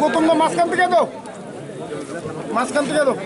গৌতম দা মাঝখান থেকে দাও, মাঝখান থেকে দাও।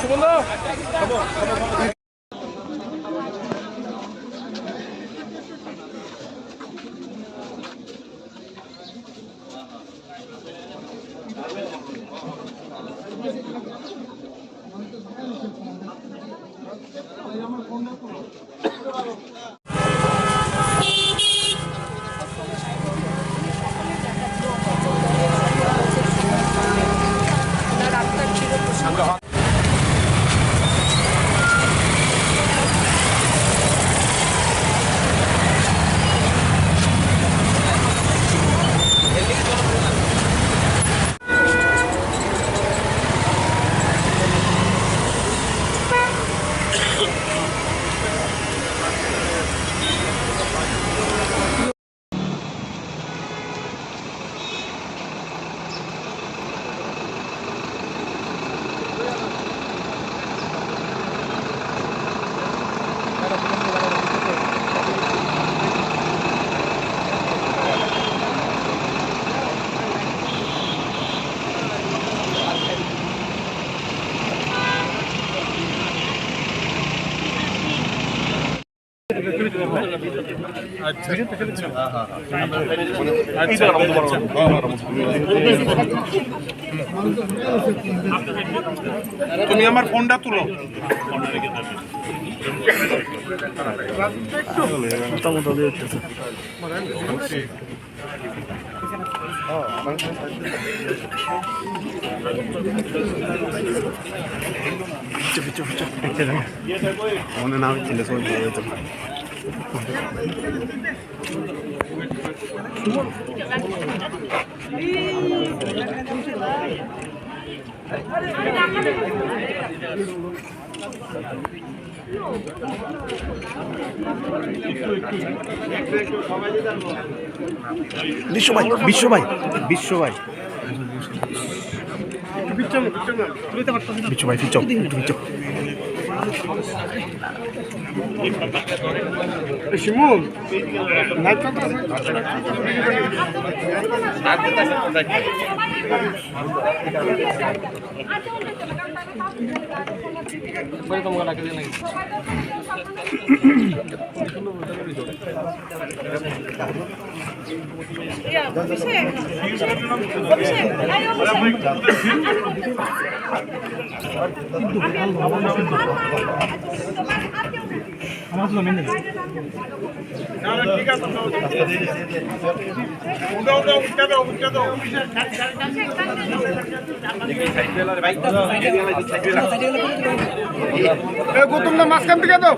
সুবন্ধ তুমি আমার ফোনটা তুলো। মনে না ছিল বিশ্বভাই বিশ্বভাই বিশ্বভাই বিশ্বভাই ফিচক ফিচক শিমুল আমার তো মেনে না ঠিক আছে গৌতম দা মাঝখান থেকে দাও,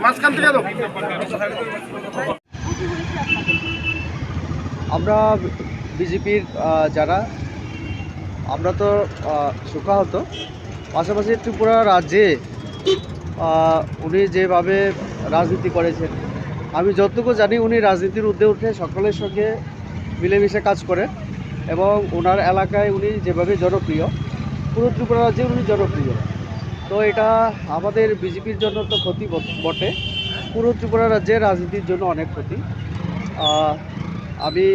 মাঝখান থেকে দাও। কি হয়েছে আপনাদের? আমরা বিজেপির যারা আমরা তো শোকাহত, পাশাপাশি ত্রিপুরা রাজ্যে উনি যেভাবে রাজনীতি করেছেন, আমি যতটুকু জানি উনি রাজনীতির ঊর্ধ্বে উঠে সকলের সঙ্গে মিলেমিশে কাজ করেন এবং ওনার এলাকায় উনি যেভাবে জনপ্রিয়, পুরো ত্রিপুরা রাজ্যে উনি জনপ্রিয়। তো এটা আমাদের বিজেপির জন্য তো ক্ষতি বটে, পুরো ত্রিপুরা রাজ্যের রাজনীতির জন্য অনেক ক্ষতি। আমি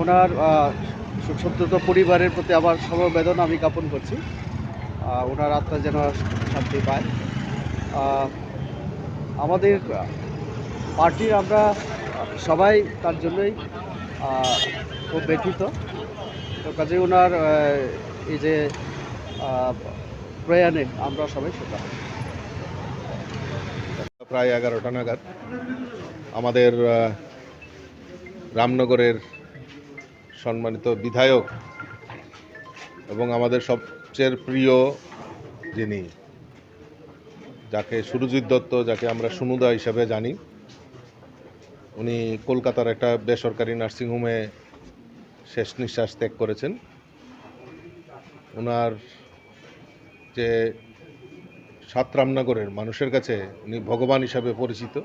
ওনার শোকসন্তপ্ত পরিবারের প্রতি আমার সমবেদনা আমি জ্ঞাপন করছি। ওনার আত্মা যেন শান্তি পায়। আমাদের পার্টির আমরা সবাই তার জন্যই খুব ব্যথিত। তো কাজে ওনার এই যে প্রয়াণে আমরা সবাই শোকাহত। প্রায় 11টা নাগাদ আমাদের রামনগরের সম্মানিত বিধায়ক এবং আমাদের সবচেয়ে প্রিয় যিনি, যাকে সুরজিৎ দত্ত, যাকে আমরা সুনুদা হিসাবে জানি, উনি কলকাতার একটা বেসরকারি নার্সিংহোমে শেষ নিঃশ্বাস ত্যাগ করেছেন। ওনার যে রামনগরের মানুষের কাছে উনি ভগবান হিসাবে পরিচিত।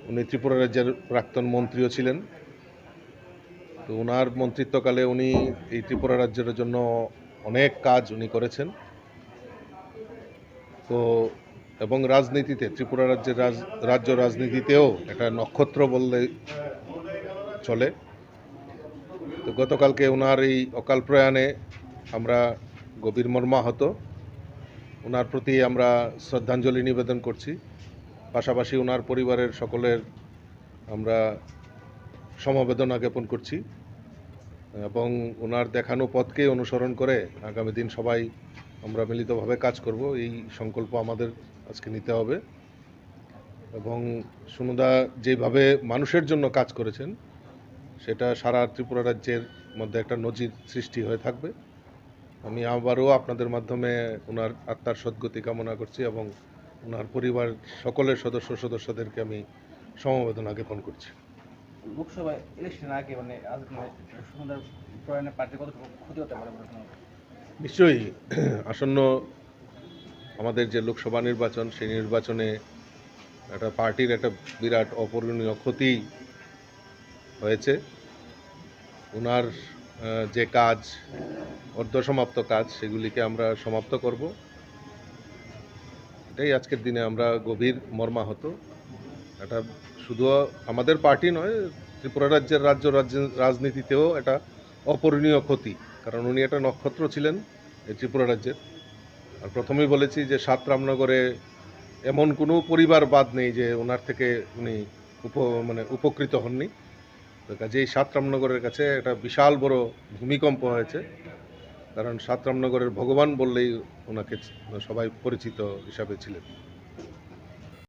উনি ত্রিপুরা রাজ্যের প্রাক্তন মন্ত্রীও ছিলেন। তো ওনার মন্ত্রিত্বকালে উনি এই ত্রিপুরা রাজ্যের জন্য অনেক কাজ উনি করেছেন। তো এবং রাজনীতিতে, ত্রিপুরা রাজ্যের রাজ্য রাজনীতিতেও একটা নক্ষত্র বললে চলে। তো গতকালকে ওনার এই অকাল প্রয়াণে আমরা গভীর মর্মাহত। ওনার প্রতি আমরা শ্রদ্ধাঞ্জলি নিবেদন করছি। পাশাপাশি ওনার পরিবারের সকলের আমরা সমবেদনা জ্ঞাপন করছি এবং ওনার দেখানো পথকে অনুসরণ করে আগামী দিন সবাই আমরা মিলিতভাবে কাজ করব, এই সংকল্প আমাদের আজকে নিতে হবে। এবং সুনুদা যেভাবে মানুষের জন্য কাজ করেছেন, সেটা সারা ত্রিপুরা রাজ্যের মধ্যে একটা নজির সৃষ্টি হয়ে থাকবে। আমি আবারও আপনাদের মাধ্যমে ওনার আত্মার সদ্গতি কামনা করছি এবং ওনার পরিবার সকলের সদস্যদেরকে আমি সমবেদনা জ্ঞাপন করছি। লোকসভায় ইলেকশন আগে সুন্দর প্রয়াণে পার্টির কতটুকু ক্ষতি হতে পারে? নিশ্চয়ই আসন্ন আমাদের যে লোকসভা নির্বাচন, সেই নির্বাচনে একটা পার্টির একটা বিরাট অপূরণীয় ক্ষতি হয়েছে। ওনার যে কাজ, অর্ধসমাপ্ত কাজ, সেগুলিকে আমরা সমাপ্ত করব, এটাই আজকের দিনে আমরা গভীর মর্মাহত। এটা শুধু আমাদের পার্টি নয়, ত্রিপুরা রাজ্যের রাজনীতিতেও এটা অপূরণীয় ক্ষতি, কারণ উনি একটা নক্ষত্র ছিলেন এই ত্রিপুরা রাজ্যের। আর প্রথমেই বলেছি যে রামনগরে এমন কোনো পরিবার বাদ নেই যে ওনার থেকে উনি উপকৃত হননি। তো কাজেই রামনগরের কাছে একটা বিশাল বড় ভূমিকম্প হয়েছে, কারণ রামনগরের ভগবান বললেই ওনাকে সবাই পরিচিত হিসাবে ছিলেন।